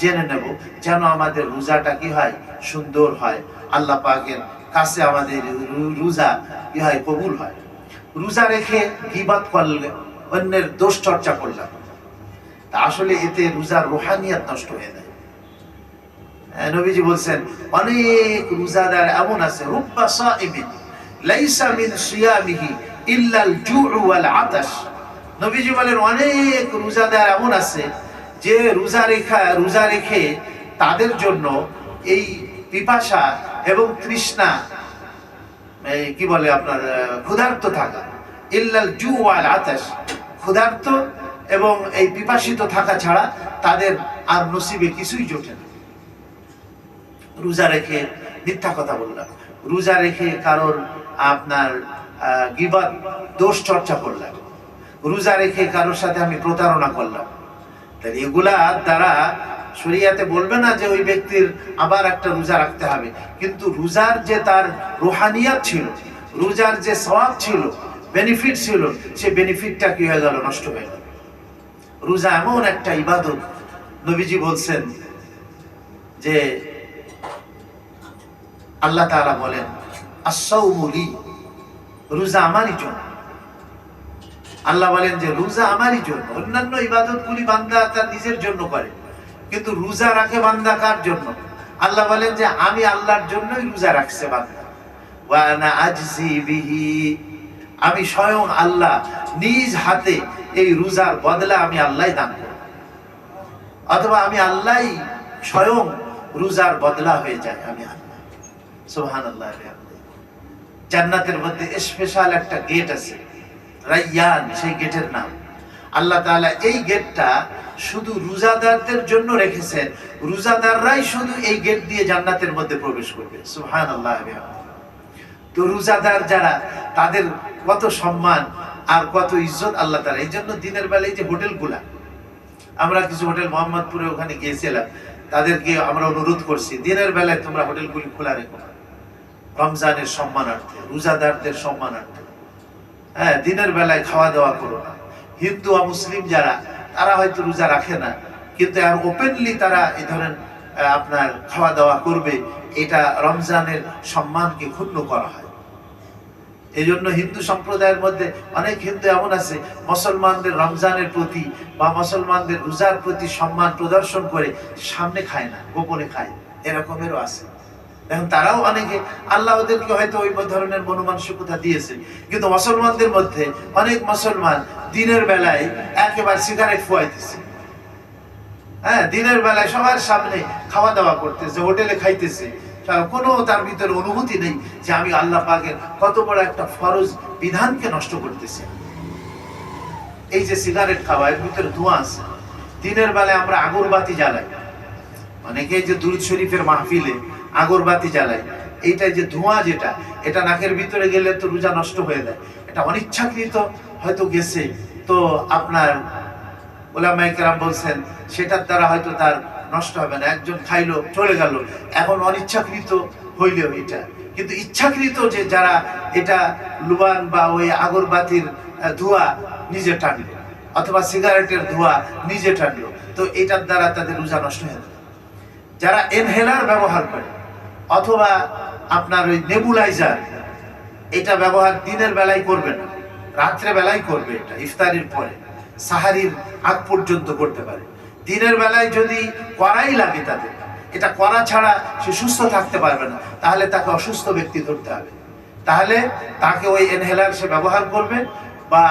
জেনে নেব যেন আমাদের রোজাটা কি হয়, সুন্দর হয়, আল্লাহ পাকের কাছে আমাদের রোজা কি হয়, কবুল হয়। রোজা রেখে গীবত করলে, অন্যের দোষ চর্চা করলাম, তা আসলে এতে রোজার রুহানিয়াত নষ্ট হয়ে যায়। নবীজি বলছেন অনেক রোজাদার এমন আছে, রুব্বা সাইমিন লাইসা মিন সিয়ামিহি ইল্লাল জুউ ওয়াল আতাশ। নবীজি বলেন অনেক রোজাদার এমন আছে যে রোজা রেখে তাদের জন্য এই পিপাসা এবং তৃষ্ণা, কি বলে আপনার ক্ষুধার্ত থাকা, ইল্লাল জুউ ওয়াল আতাশ, ক্ষুধার্ত এবং এই পিপাসিত থাকা ছাড়া তাদের আর নসিবে কিছুই জোটে না। রোজা রেখে মিথ্যা কথা বললাম, রোজা রেখে কারোর আপনার গীবত দোষ চর্চা করলাম, রোজা রেখে কারোর সাথে আমি প্রতারণা করলাম, তাহলে এগুলা দ্বারা শরীয়তে বলবে না যে ওই ব্যক্তির আবার একটা রোজা রাখতে হবে, কিন্তু রোজার যে তার রুহানিয়াত ছিল, রোজার যে সওয়াব ছিল, বেনিফিট ছিল, সেই বেনিফিটটা কি হয়ে গেল, নষ্ট হয়ে গেল। রোজা এমন একটা ইবাদত, নবীজি বলছেন যে আল্লাহ তাআলা বলেন আস-সাওমু লি, রোজা আমারই জন্য। আল্লাহ বলেন যে রোজা আমারই জন্য। অন্যান্য ইবাদতগুলি বান্দা তার নিজের জন্য করে, কিন্তু রোজা রাখে বান্দা কার জন্য? আল্লাহ বলেন যে আমি আল্লাহর জন্যই রোজা রাখছে বান্দা। ওয়া আনা আজজি বিহি, আমি স্বয়ং আল্লাহ নিজ হাতে এই রোজার বদলা আমি আল্লাহই দান করব, অথবা আমি আল্লাহই স্বয়ং রোজার বদলা হয়ে যায়, আমি আল্লাহ। সুবহানাল্লাহ। জান্নাতের মধ্যে স্পেশাল একটা গেট আছে, রাইয়ান, সেই গেটের নাম। আল্লাহ তাআলা এই গেটটা শুধু রোজাদারদের জন্য রেখেছেন, রোজাদাররাই শুধু এই গেট দিয়ে জান্নাতের মধ্যে প্রবেশ করবে। সুবহানাল্লাহ। তো রোজাদার যারা, তাদের কত সম্মান আর কত ইজ্জত আল্লাহ তাআলা। এই জন্য দিনের বেলায় যে হোটেলগুলা, আমরা কিছু হোটেল মোহাম্মদপুরে ওখানে গিয়েছিলাম, তাদেরকে আমরা অনুরোধ করছি দিনের বেলায় তোমরা হোটেলগুলি খোলা রেখো, রমজানের সম্মানার্থে, রোজাদারদের সম্মানার্থে। হ্যাঁ, দিনের বেলায় খাওয়া দাওয়া করো না। হিন্দু আর মুসলিম যারা, তারা হয়তো রোজা রাখে না, কিন্তু আর ওপেনলি তারা এই ধরনের আপনার খাওয়া দাওয়া করবে, এটা রমজানের সম্মানকে ক্ষুণ্ণ করা হয়। এই জন্য হিন্দু সম্প্রদায়ের মধ্যে অনেক হিন্দু এমন আছে, মুসলমানদের রমজানের প্রতি বা মুসলমানদের রোজার প্রতি সম্মান প্রদর্শন করে সামনে খায় না, গোপনে খায়, এরকমেরও আছে। এখন তারাও অনেকে, আল্লাহ ওদেরকে হয়তো ওই ধরনের মনোমানসিকতা দিয়েছে, কিন্তু মুসলমানদের মধ্যে অনেক মুসলমান দিনের বেলায় একেবারে সিগারেট ফুয়াইতেছে। হ্যাঁ, দিনের বেলায় সবার সামনে খাওয়া দাওয়া করতেছে, হোটেলে খাইতেছে, কোনো তার ভিতরে অনুভূতি নেই যে আমি আল্লাহ পাকের কত বড় একটা ফরজ বিধানকে নষ্ট করতেছি। এই যে সিগারেট খাওয়া, এর ভিতরে ধোঁয়া আছে। দিনের বেলায় আমরা আগরবাতি জ্বালাই, অনেকে যে দুরূদ শরীফের মাহফিলে আগরবাতি জ্বালাই, এইটা যে ধোঁয়া, যেটা এটা নাকের ভিতরে গেলে তো রোজা নষ্ট হয়ে যায়। এটা অনিচ্ছাকৃত হয়তো গেছে, তো আপনার উলামায়ে কেরাম বলছেন সেটার দ্বারা হয়তো তার নষ্ট হবে না। একজন খাইলো চলে গেল, এখন অনিচ্ছাকৃত হইলেও এটা, কিন্তু ইচ্ছাকৃত যে যারা এটা লুবান বা ওই আগরবাতির ধোঁয়া নিজে টানবে, অথবা সিগারেটের ধোঁয়া নিজে টানলো, তো এটার দ্বারা তাদের রোজা নষ্ট হয়ে যাবে। যারা ইনহেলার ব্যবহার করে অথবা আপনার ওই নেবুলাইজার, এটা ব্যবহার দিনের বেলায় করবে না, রাত্রে বেলায় করবে। এটা ইফতারির পরে সাহারির আগ পর্যন্ত করতে পারে। দিনের বেলায় যদি করাই লাগে তাদের, এটা করা ছাড়া সে সুস্থ থাকতে পারবে না, তাহলে তাকে অসুস্থ ব্যক্তি ধরতে হবে। তাহলে তাকে ওই ইনহেলার সে ব্যবহার করবে বা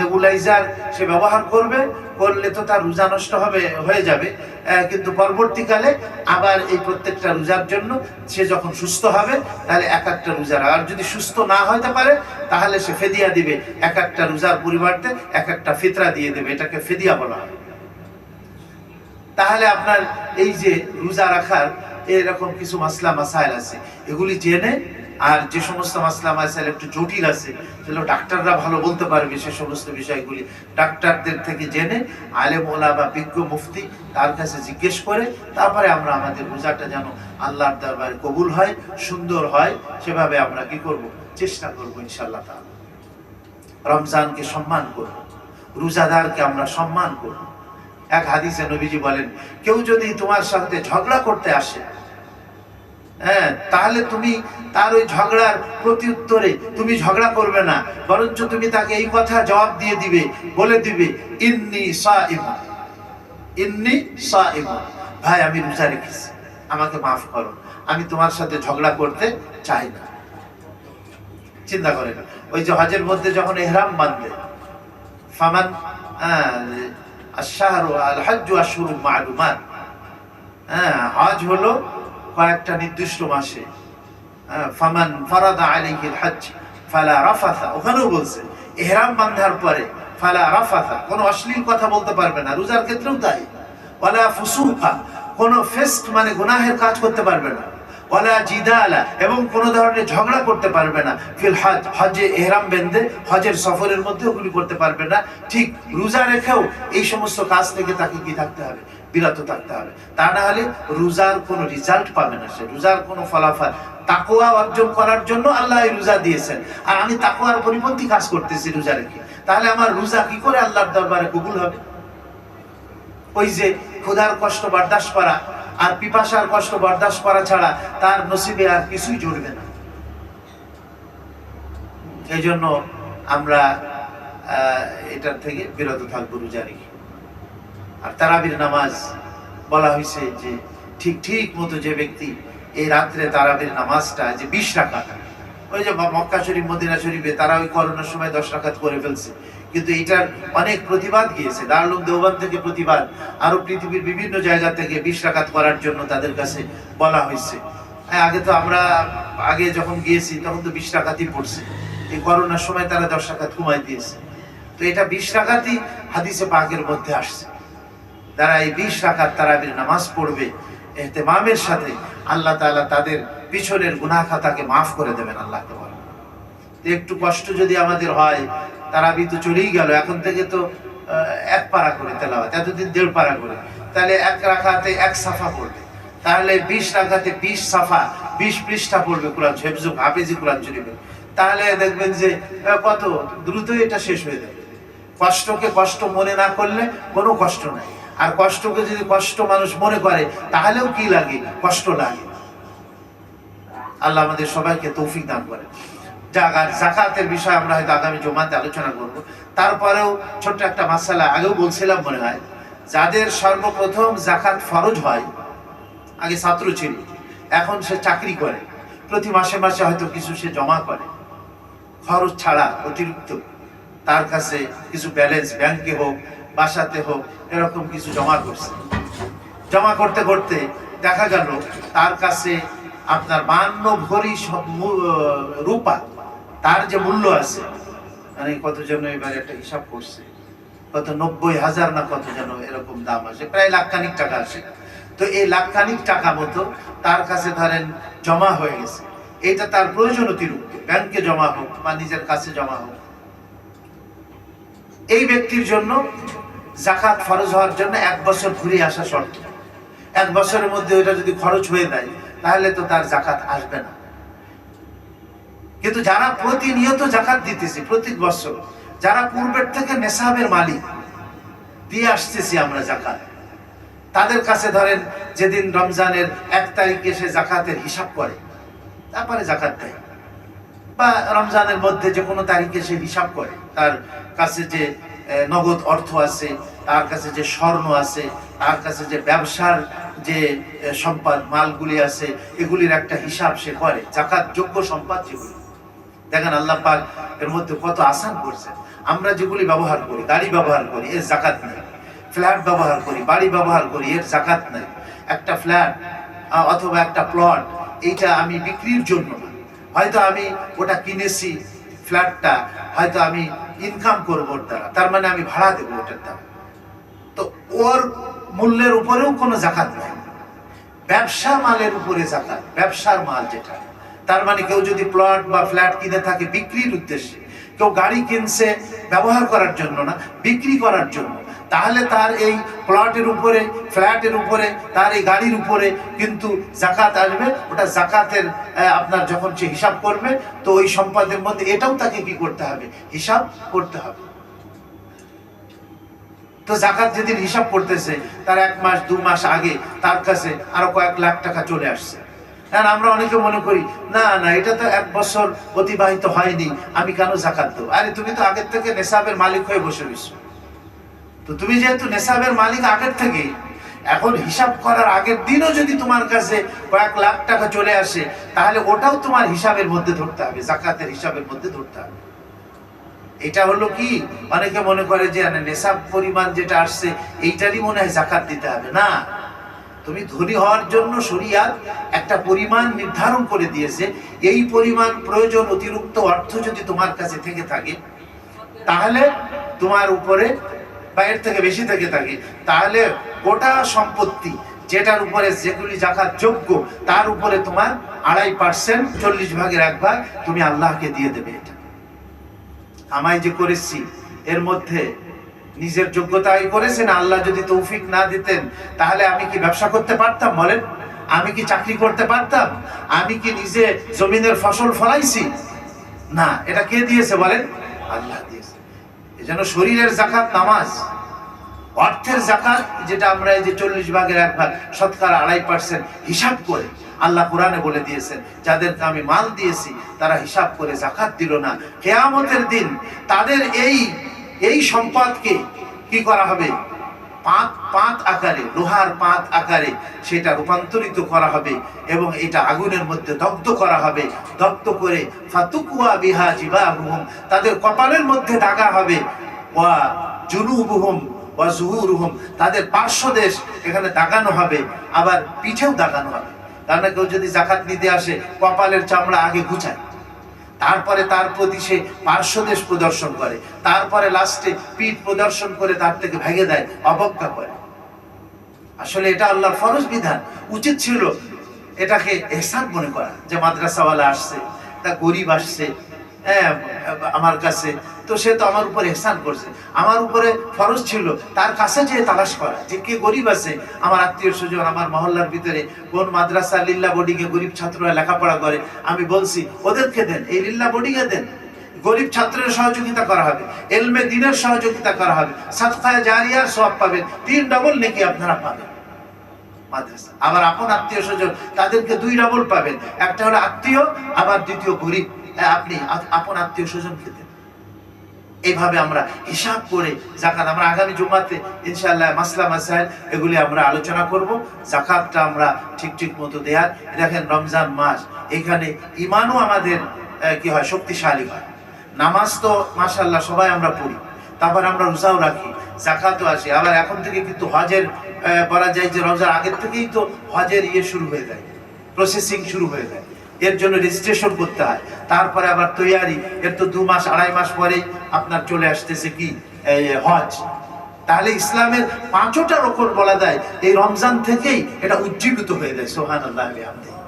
নেবুলাইজার সে ব্যবহার করবে, করলে তো তার রোজা নষ্ট হয়ে যাবে। কিন্তু পরবর্তীকালে আবার এই প্রত্যেকটা রোজার জন্য সে যখন সুস্থ হবে তাহলে এক একটা রোজার, আর যদি সুস্থ না হতে পারে তাহলে সে ফেদিয়া দিবে, এক একটা রোজার পরিবর্তে এক একটা ফিতরা দিয়ে দেবে, এটাকে ফেদিয়া বলা হয়। তাহলে আপনার এই যে রোজা রাখার এরকম কিছু মাসলা মাসাইল আছে, এগুলি জেনে, আর যে সমস্ত মাসলা মাসাইল একটু জটিল আছে সেগুলো ডাক্তাররা ভালো বলতে পারবে, সে সমস্ত বিষয়গুলি ডাক্তারদের থেকে জেনে, আলেম ওলামা বা বিজ্ঞ মুফতি তার কাছে জিজ্ঞেস করে তারপরে আমরা আমাদের রোজাটা যেন আল্লাহর দরবারে কবুল হয়, সুন্দর হয়, সেভাবে আমরা কি করব, চেষ্টা করব ইনশাআল্লাহ তাআলা। রমজানকে সম্মান করব, রোজাদারকে আমরা সম্মান করব। এক হাদিসে নবীজি বলেন, কেউ যদি তোমার সাথে ঝগড়া করতে আসে, তাহলে তুমি তার ওই ঝগড়ার প্রতি উত্তরে তুমি ঝগড়া করবে না, বরঞ্চ তুমি তাকে এই কথা জবাব দিয়ে দিবে, বলে দিবে, ইন্নী সাইমুন, ইন্নী সাইমুন, ভাই আমি রোজা রেখেছি, আমাকে মাফ করো, আমি তোমার সাথে ঝগড়া করতে চাই না। চিন্তা করেন, ওই যে হজের মধ্যে যখন ইহরাম বাঁধে, ফামান আশ-শাহরু আল-হজ্জু আশহুরুম মা'লুমাত, হজ হলো কয়েকটা নির্দিষ্ট মাসে, ফামান ফারাদা আলাইহিল হজ্জ ফালা রাফাসা, ওখানেও বলছে ইহরাম বাঁধার পরে ফালা রাফাসা, কোনো অশ্লীল কথা বলতে পারবে না, রোজার ক্ষেত্রেও তাই, ওয়ালা ফুসুকা, কোনো ফিস্ক মানে গুনাহের কাজ করতে পারবে না, ওয়ালা জিদালা, এবং কোন ধরনের ঝগড়া করতে পারবে না, ফিল হজ, হজে ইহরাম বেঁধে হজের সফরের মধ্যে ওগুলি করতে পারবে না। ঠিক রোজা রেখেও এই সমস্ত কাজ থেকে তাকে কি থাকতে হবে, বিরত থাকতে হবে, তা না হলে রোজার কোনো রেজাল্ট পাবে না সে, রোজার কোনো ফলাফল। তাকওয়া অর্জন করার জন্য আল্লাহ এই রোজা দিয়েছেন, আর আমি তাকওয়ার পরিপন্থী কাজ করতেছি রোজা রেখে, তাহলে আমার রোজা কি করে আল্লাহর দরবারে কবুল হবে? ওই যে ক্ষুধার কষ্ট বরদাস্ত করা আর পিপাসার কষ্ট বরদাস্ত করা ছাড়া তার নসিবে আর কিছুই জড়বে না। এই জন্য আমরা এটার থেকে বিরত থাকবো রোজা রেখে। আর তারাবির নামাজ বলা হয়েছে যে ঠিক মতো যে ব্যক্তি এই রাত্রে তারাবির নামাজটা যে 20 রাকাত, ওই যে মক্কা শরীফ মদিনা শরীফে তারা ওই করোনার সময় 10 রাকাত করে ফেলছে, কিন্তু এটার অনেক প্রতিবাদ গিয়েছে, দারুল উলুম দেওবন্দ থেকে প্রতিবাদ, আরো পৃথিবীর বিভিন্ন জায়গা থেকে 20 রাকাত করার জন্য তাদের কাছে বলা হয়েছে। আগে তো আমরা আগে যখন গিয়েছি তখন তো 20 রাকাতই পড়ছে, এই করোনার সময় তারা 10 রাকাত কমাই দিয়েছে। তো এটা 20 রাকাতই হাদিসে পাকের মধ্যে আসছে। যারা এই 20 রাকাত তারাবির নামাজ পড়বে ইহতিমামের সাথে, আল্লাহ তাআলা তাদের পিছনের গুনাহ খাতাকে মাফ করে দেবেন। আল্লাহ তাআলা একটু কষ্ট যদি আমাদের হয়, তারাবি তো চলেই গেল, এখন থেকে তো 1 পারা করে তেলাওয়াত, এতদিন 1.5 পারা করে, তাহলে 1 রাকাতে 1 সাফা পড়বে, তাহলে 20 রাকাতে 20 সাফা 20 পৃষ্ঠা পড়বে কোরআন হেফজুক হাফেজি কোরআন শরীফে, তাহলে দেখবেন যে কত দ্রুতই এটা শেষ হয়ে যাবে। কষ্টকে কষ্ট মনে না করলে কোনো কষ্ট নাই, আর কষ্টকে যদি কষ্ট মানুষ মনে করে তাহলেও কি লাগে, কষ্ট লাগে। আল্লাহ আমাদের সবাইকে তৌফিক দান করেন। যাকাতের বিষয় আমরা হয়তো আগামী জুমাতে আলোচনা করব। তারপরেও ছোট্ট একটা মাসালা আগেও বলছিলাম মনে হয়, যাদের সর্বপ্রথম যাকাত ফরজ হয়, আগে ছাত্র ছিল, এখন সে চাকরি করে, প্রতি মাসে মাসে হয়তো কিছু সে জমা করে, খরচ ছাড়া অতিরিক্ত তার কাছে কিছু ব্যালেন্স, ব্যাংকে হোক বাসাতে হোক, এরকম কিছু জমা করছে। জমা করতে করতে দেখা গেল তার কাছে আপনার 52 ভরি রূপা, তার যে মূল্য আছে, মানে কত যেন এবার একটা হিসাব করছে, কত 90,000 না কত যেন এরকম দাম আসে, প্রায় লাখখানিক টাকা আসে। তো এই লাখখানিক টাকা মতো তার কাছে ধরেন জমা হয়ে গেছে। এইটা তার প্রয়োজন অতিরিক্ত, ব্যাংকে জমা হোক বা নিজের কাছে জমা হোক। এই ব্যক্তির জন্য যাকাত ফরজ হওয়ার জন্য 1 বছর ঘুরে আসা শর্ত। 1 বছরের মধ্যে ওইটা যদি খরচ হয়ে যায় তাহলে তো তার যাকাত আসবে না। কিন্তু যারা প্রতিনিয়ত যাকাত দিতেছে প্রত্যেক বছর, যারা পূর্বের থেকে নেশাবের মালিক, দিয়ে আসতেছি আমরা জাকাত। তাদের কাছে ধরেন যেদিন রমজানের 1 তারিখে সে জাকাতের হিসাব করে, তারপরে জাকাত দেয়, বা রমজানের মধ্যে যে কোনো তারিখে সে হিসাব করে, তার কাছে যে নগদ অর্থ আছে, তার কাছে যে স্বর্ণ আছে, তার কাছে যে ব্যবসার যে সম্পদ মালগুলি আছে, এগুলির একটা হিসাব সে করে, জাকাত যোগ্য সম্পদ যেগুলি। দেখেন আল্লাহ পাক এর মধ্যে কত আসান করছেন। আমরা যেগুলি ব্যবহার করি, গাড়ি ব্যবহার করি, এর জাকাত নেই। ফ্ল্যাট ব্যবহার করি, বাড়ি ব্যবহার করি, এর জাকাত নেই। একটা ফ্ল্যাট অথবা একটা প্লট, এইটা আমি বিক্রির জন্য না, হয়তো আমি ওটা কিনেছি, ফ্ল্যাটটা হয়তো আমি ইনকাম করবো ওর দ্বারা, তার মানে আমি ভাড়া দেবো ওটার দ্বারা, তো ওর মূল্যের উপরেও কোনো জাকাত নেই। ব্যবসা মালের উপরে জাকাত, ব্যবসার মাল যেটা, তার মানে কেউ যদি প্লট বা ফ্ল্যাট কিনে থাকে বিক্রির উদ্দেশ্যে, কেউ গাড়ি কিনছে ব্যবহার করার জন্য না, বিক্রি করার জন্য, তাহলে তার এই প্লটের উপরে, ফ্ল্যাটের উপরে, তার এই গাড়ির উপরে কিন্তু জাকাত আসবে। ওটা জাকাতের আপনার যখন সে হিসাব করবে, তো ওই সম্পদের মধ্যে এটাও তাকে কি করতে হবে, হিসাব করতে হবে। তো জাকাত যেদিন হিসাব করতেছে, তার 1 মাস 2 মাস আগে তার কাছে আরো কয়েক লাখ টাকা চলে আসছে। আর আমরা অনেকে মনে করি না না, এটা তো 1 বছর অতিবাহিত হয়নি, আমি কেন জাকাত দেবো? আরে তুমি তো আগের থেকে নেশাবের মালিক হয়ে বসে রয়েছো। তো তুমি যেহেতু নেশাবের মালিক আগের থেকে, এখন হিসাব করার আগের দিনও যদি তোমার কাছে কয়েক লাখ টাকা চলে আসে, তাহলে ওটাও তোমার হিসাবের মধ্যে ধরতে হবে, জাকাতের হিসাবের মধ্যে ধরতে হবে। এটা হলো কি, অনেকে মনে করে যে নেশাব পরিমাণ যেটা আসছে এইটারই মনে হয় জাকাত দিতে হবে। না, তুমি ধনী হওয়ার জন্য শরিয়াত একটা পরিমাণ নির্ধারণ করে দিয়েছে। এই পরিমাণ প্রয়োজন, অতিরিক্ত অর্থ যদি তোমার কাছে থেকে থাকে, তাহলে তোমার উপরে বা এর থেকে বেশি থেকে থাকে, তাহলে গোটা সম্পত্তি যেটার উপরে যেগুলি জাকাত যোগ্য, তার উপরে তোমার 2.5%, 40 ভাগের 1 ভাগ তুমি আল্লাহকে দিয়ে দেবে। এটা কামাই যে করেছি, এর মধ্যে নিজের যোগ্যতাই করেছেন। আল্লাহ যদি তৌফিক না দিতেন, তাহলে আমি কি ব্যবসা করতে পারতাম? বলেন, আমি কি চাকরি করতে পারতাম? আমি কি নিজে জমিনের ফসল ফলাইছি? না, এটা কে দিয়েছে বলেন? আল্লাহ দিয়েছে। এজন্য শরীরের জাকাত নামাজ, অর্থের জাকাত যেটা আমরা এই যে 40 ভাগের 1 ভাগ, শতকরা 2.5% হিসাব করে, আল্লাহ কোরআনে বলে দিয়েছেন, যাদেরকে আমি মাল দিয়েছি তারা হিসাব করে জাকাত দিল না, কিয়ামতের দিন তাদের এই সম্পদকে কি করা হবে? পাত আকারে, লোহার পাত আকারে সেটা রূপান্তরিত করা হবে এবং এটা আগুনের মধ্যে দগ্ধ করা হবে। দগ্ধ করে ফাতুকুয়া বিহা জিবাহুম, তাদের কপালের মধ্যে দাগা হবে, ওয়া জুনুবুহুম ওয়া জুহুরুহুম, তাদের পার্শ্বদেশ এখানে দাগানো হবে, আবার পিঠেও দাগানো হবে। কারণ কেউ যদি জাকাত নিতে আসে, কপালের চামড়া আগে গুছায়, তারপরে তার প্রতি সে পার্শ্বদেশ প্রদর্শন করে, তারপরে লাস্টে পিঠ প্রদর্শন করে তার থেকে ভেঙে দেয়, অবজ্ঞা করে। আসলে এটা আল্লাহর ফরজ বিধান। উচিত ছিল এটাকে ইহসান মনে করা, যে মাদ্রাসাওয়ালা আসছে, তা গরিব আসছে আমার কাছে, তো সে তো আমার উপর ইহসান করছে, আমার উপরে ফরজ ছিল তার কাছে যে তালাশ করা যে কে গরিব আছে, আমার আত্মীয় স্বজন, আমার মহল্লার ভিতরে কোন মাদ্রাসা লিল্লা বোর্ডিংয়ে গরিব ছাত্ররা লেখাপড়া করে, আমি বলছি ওদেরকে দেন, এই লিল্লা বোর্ডিংয়ে দেন। গরিব ছাত্রের সহযোগিতা করা হবে, এলমে দ্বীনের সহযোগিতা করা হবে, সাদকায়ে জারিয়ার সওয়াব পাবেন, 3 ডাবল নেকি আপনারা পাবেন মাদ্রাসা। আবার আপন আত্মীয় স্বজন, তাদেরকে 2 ডাবল পাবেন, একটা হলো আত্মীয়, আবার দ্বিতীয় গরিব, আপনি আপন আত্মীয় স্বজন খেতেন। এইভাবে আমরা হিসাব করে জাকাত, আমরা আগামী জুমাতে ইনশাআল্লাহ মাসলা মাসাইল এগুলি আমরা আলোচনা করব। জাকাতটা আমরা ঠিক মতো দেয়ার। দেখেন রমজান মাস, এখানে ঈমানও আমাদের কি হয়, শক্তিশালী হয়। নামাজ তো মাশাআল্লাহ সবাই আমরা পড়ি, তারপর আমরা রোজাও রাখি, জাকাতও আসে। আবার এখন থেকে কিন্তু হজের বলা যায় যে রমজান আগের থেকেই তো হজের শুরু হয়ে যায়, প্রসেসিং শুরু হয়ে যায়, এর জন্য রেজিস্ট্রেশন করতে হয়, তারপরে আবার তৈয়ারি, এর তো 2 মাস 2.5 মাস পরে আপনার চলে আসতেছে কি হজ। তাহলে ইসলামের 5টা রকম বলা যায় এই রমজান থেকেই এটা উজ্জীবিত হয়ে যায়। সুবহানাল্লাহ বিহামদিহি।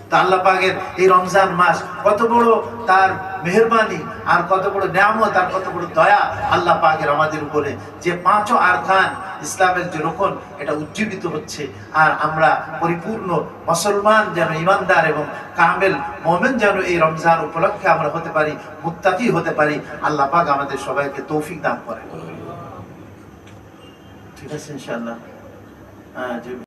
তা আল্লাহ পাকের এই রমজান মাস কত বড় তার মেহেরবানি, আর কত বড় নিয়ামত, আর কত বড় দয়া আল্লাহ পাকের আমাদের উপরে, যে 5 আরকান ইসলামের যে রকম এটা উজ্জীবিত হচ্ছে। আর আমরা পরিপূর্ণ মুসলমান যেন, ইমানদার এবং কামেল মুমিন যেন এই রমজান উপলক্ষে আমরা হতে পারি, মুত্তাকি হতে পারি। আল্লাহ পাক আমাদের সবাইকে তৌফিক দান করেন। ঠিক আছে ইনশাআল্লাহ। হ্যাঁ